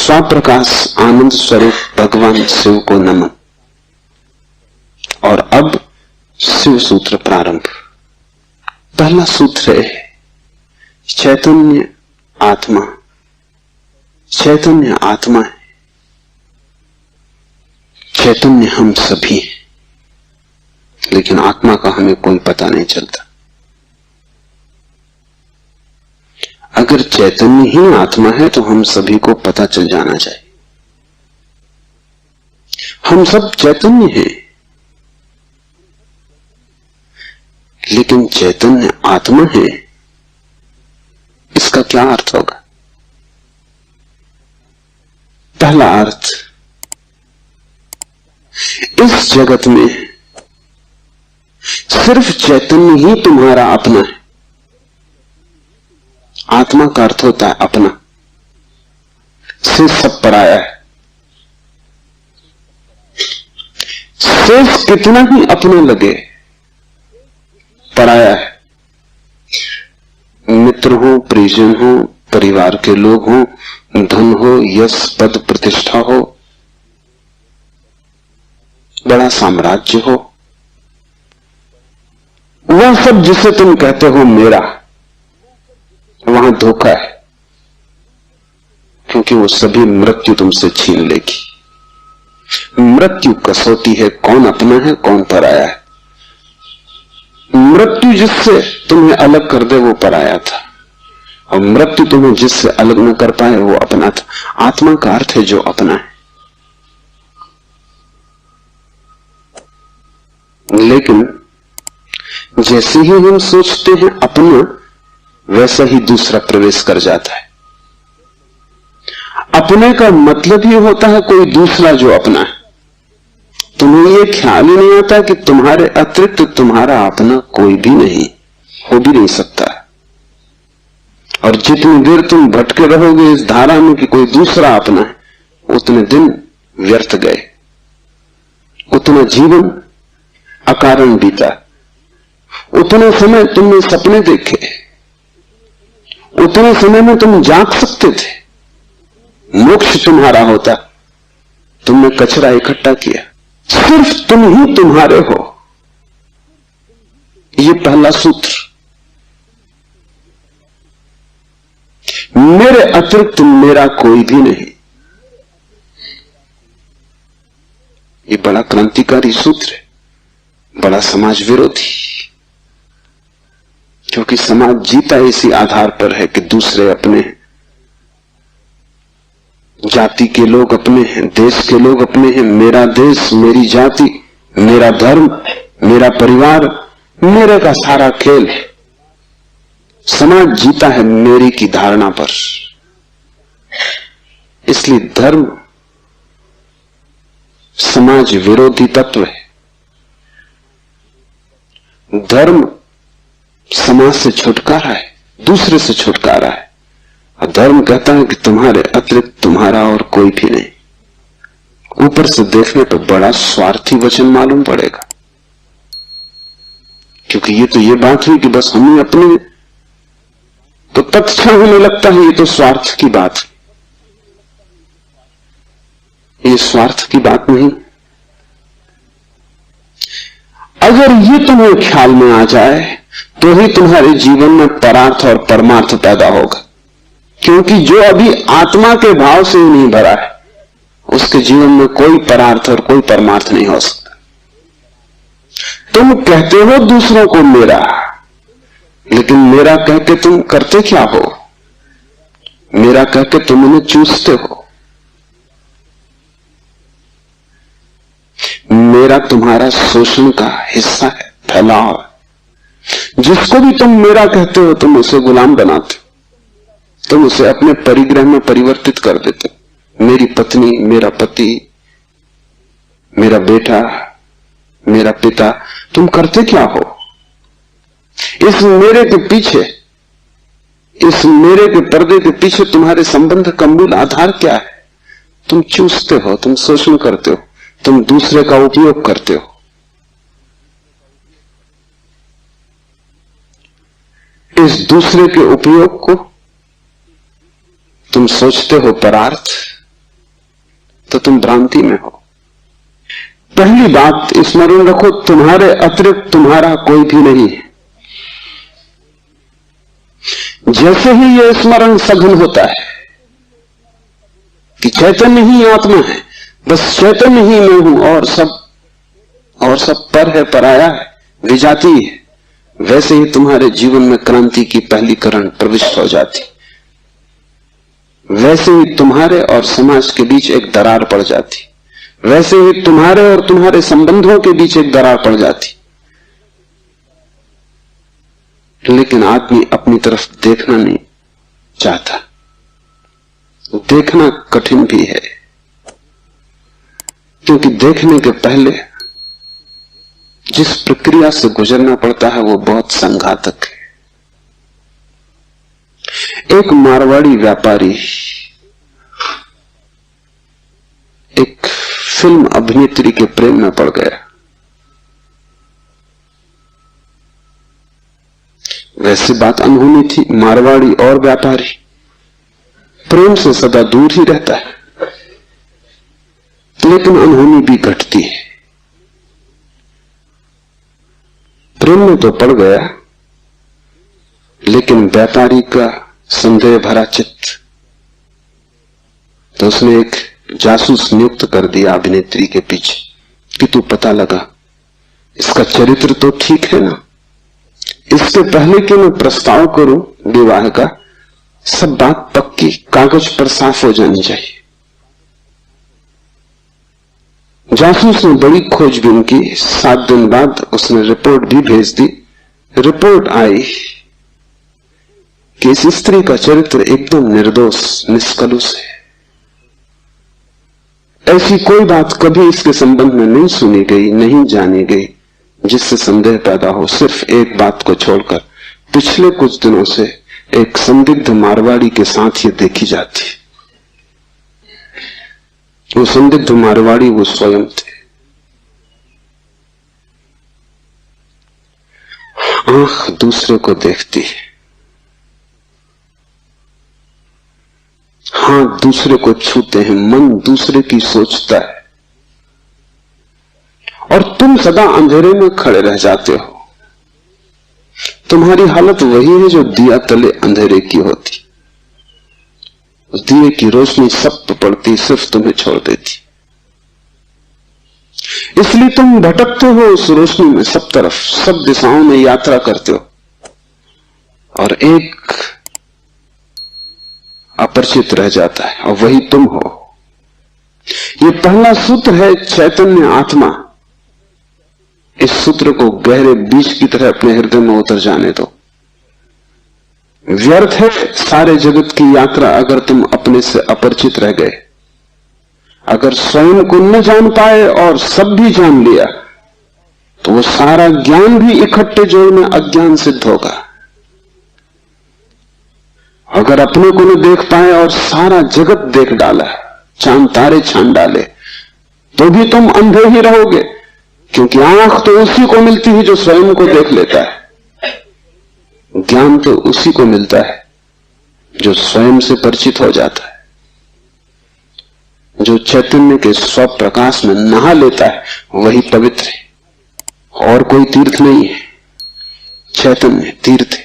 स्वप्रकाश आनंद स्वरूप भगवान शिव को नमन। और अब शिव सूत्र प्रारंभ। पहला सूत्र है चैतन्य आत्मा। चैतन्य आत्मा है, चैतन्य हम सभी हैं, लेकिन आत्मा का हमें कोई पता नहीं चलता। अगर चैतन्य ही आत्मा है तो हम सभी को पता चल जाना चाहिए। हम सब चैतन्य हैं, लेकिन चैतन्य आत्मा है, इसका क्या अर्थ होगा? पहला अर्थ, इस जगत में सिर्फ चैतन्य ही तुम्हारा अपना है। आत्मा का अर्थ होता है अपना, से सब पराया है। शेष कितना ही अपना लगे, पराया है। मित्र हो, परिजन हो, परिवार के लोग हो, धन हो, यश पद प्रतिष्ठा हो, बड़ा साम्राज्य हो, वह सब जिसे तुम कहते हो मेरा, वहां धोखा है, क्योंकि वो सभी मृत्यु तुमसे छीन लेगी। मृत्यु कसौटी है, कौन अपना है कौन पराया है। मृत्यु जिससे तुम्हें अलग कर दे वो पराया था, और मृत्यु तुम्हें जिससे अलग न कर पाए वो अपना था। आत्मा का अर्थ है जो अपना है। लेकिन जैसे ही हम सोचते हैं अपना, वैसा ही दूसरा प्रवेश कर जाता है। अपने का मतलब ही होता है कोई दूसरा जो अपना है। तुम्हें यह ख्याल ही नहीं आता कि तुम्हारे अतिरिक्त तुम्हारा अपना कोई भी नहीं, हो भी नहीं सकता। और जितनी देर तुम भटके रहोगे इस धारा में कि कोई दूसरा अपना है, उतने दिन व्यर्थ गए, उतना जीवन अकारण बीता। उतने समय तुमने सपने देखे, उतने समय में तुम जाग सकते थे, मोक्ष तुम्हारा होता। तुमने कचरा इकट्ठा किया, सिर्फ तुम ही तुम्हारे हो। ये पहला सूत्र, मेरे अतिरिक्त मेरा कोई भी नहीं। ये बड़ा क्रांतिकारी सूत्र है, बड़ा समाज विरोधी, क्योंकि समाज जीता इसी आधार पर है कि दूसरे अपने हैं, जाति के लोग अपने हैं, देश के लोग अपने हैं। मेरा देश, मेरी जाति, मेरा धर्म, मेरा परिवार, मेरे का सारा खेल। समाज जीता है मेरी की धारणा पर। इसलिए धर्म समाज विरोधी तत्व है। धर्म समाज से छुटकारा है, दूसरे से छुटकारा है। और धर्म कहता है कि तुम्हारे अतिरिक्त तुम्हारा और कोई भी नहीं। ऊपर से देखने पर बड़ा स्वार्थी वचन मालूम पड़ेगा, क्योंकि ये बात हुई कि बस हम ही अपने, तो तत्क्षण हमें लगता है ये तो स्वार्थ की बात है। ये स्वार्थ की बात नहीं। अगर ये तुम्हें ख्याल में आ जाए तो ही तुम्हारे जीवन में परार्थ और परमार्थ पैदा होगा। क्योंकि जो अभी आत्मा के भाव से ही नहीं भरा है, उसके जीवन में कोई परार्थ और कोई परमार्थ नहीं हो सकता। तुम कहते हो दूसरों को मेरा, लेकिन मेरा कह के तुम करते क्या हो? मेरा कह के तुम उन्हें चूसते हो। मेरा तुम्हारा शोषण का हिस्सा है, फैलाव है। जिसको भी तुम मेरा कहते हो तुम उसे गुलाम बनाते हो, तुम उसे अपने परिग्रह में परिवर्तित कर देते हो। मेरी पत्नी, मेरा पति, मेरा बेटा, मेरा पिता, तुम करते क्या हो? इस मेरे के पीछे, इस मेरे के पर्दे के पीछे तुम्हारे संबंध का मूल आधार क्या है? तुम चूसते हो, तुम शोषण करते हो, तुम दूसरे का उपयोग करते हो। इस दूसरे के उपयोग को तुम सोचते हो परार्थ, तो तुम भ्रांति में हो। पहली बात स्मरण रखो, तुम्हारे अतिरिक्त तुम्हारा कोई भी नहीं है। जैसे ही यह स्मरण सघन होता है कि चैतन्य ही आत्मा है, बस चैतन्य ही मैं हूं और सब पर है, पराया है, विजाती है, वैसे ही तुम्हारे जीवन में क्रांति की पहली किरण प्रविष्ट हो जाती। वैसे ही तुम्हारे और समाज के बीच एक दरार पड़ जाती। वैसे ही तुम्हारे और तुम्हारे संबंधों के बीच एक दरार पड़ जाती। लेकिन आदमी अपनी तरफ देखना नहीं चाहता। देखना कठिन भी है, क्योंकि देखने के पहले जिस प्रक्रिया से गुजरना पड़ता है वो बहुत संघातक है। एक मारवाड़ी व्यापारी एक फिल्म अभिनेत्री के प्रेम में पड़ गया। वैसे बात अनहोनी थी, मारवाड़ी और व्यापारी प्रेम से सदा दूर ही रहता है, लेकिन अनहोनी भी घटती है। प्रेम में तो पड़ गया, लेकिन व्यापारी का संदेह भरा चित्त, तो उसने एक जासूस नियुक्त कर दिया अभिनेत्री के पीछे कि तू पता लगा इसका चरित्र तो ठीक है ना, इसके पहले कि मैं प्रस्ताव करूं विवाह का, सब बात पक्की कागज पर साफ हो जानी चाहिए। जासूस ने बड़ी खोजबीन की। 7 दिन बाद उसने रिपोर्ट भी भेज दी। रिपोर्ट आई कि इस स्त्री का चरित्र एकदम निर्दोष, निष्कलुष है। ऐसी कोई बात कभी इसके संबंध में नहीं सुनी गई, नहीं जानी गई जिससे संदेह पैदा हो। सिर्फ एक बात को छोड़कर पिछले कुछ दिनों से एक संदिग्ध मारवाड़ी के साथ ये देखी जाती। वो संदिग्ध मारवाड़ी वो स्वयं थे। आंख दूसरे को देखती है, हाथ दूसरे को छूते हैं, मन दूसरे की सोचता है, और तुम सदा अंधेरे में खड़े रह जाते हो। तुम्हारी हालत वही है जो दिया तले अंधेरे की होती। उस दिए की रोशनी सब पे पड़ती, सिर्फ तुम्हें छोड़ देती। इसलिए तुम भटकते हो उस रोशनी में, सब तरफ, सब दिशाओं में यात्रा करते हो, और एक अपरिचित रह जाता है, और वही तुम हो। ये पहला सूत्र है, चैतन्य आत्मा। इस सूत्र को गहरे बीज की तरह अपने हृदय में उतर जाने दो। व्यर्थ है सारे जगत की यात्रा अगर तुम अपने से अपरिचित रह गए। अगर स्वयं को न जान पाए और सब भी जान लिया, तो वो सारा ज्ञान भी इकट्ठे जोड़ में अज्ञान सिद्ध होगा। अगर अपने को न देख पाए और सारा जगत देख डाला, चांद तारे छान डाले, तो भी तुम अंधे ही रहोगे, क्योंकि आंख तो उसी को मिलती है जो स्वयं को देख लेता है। ज्ञान तो उसी को मिलता है जो स्वयं से परिचित हो जाता है, जो चैतन्य के स्व प्रकाश में नहा लेता है, वही पवित्र है। और कोई तीर्थ नहीं है, चैतन्य तीर्थ है।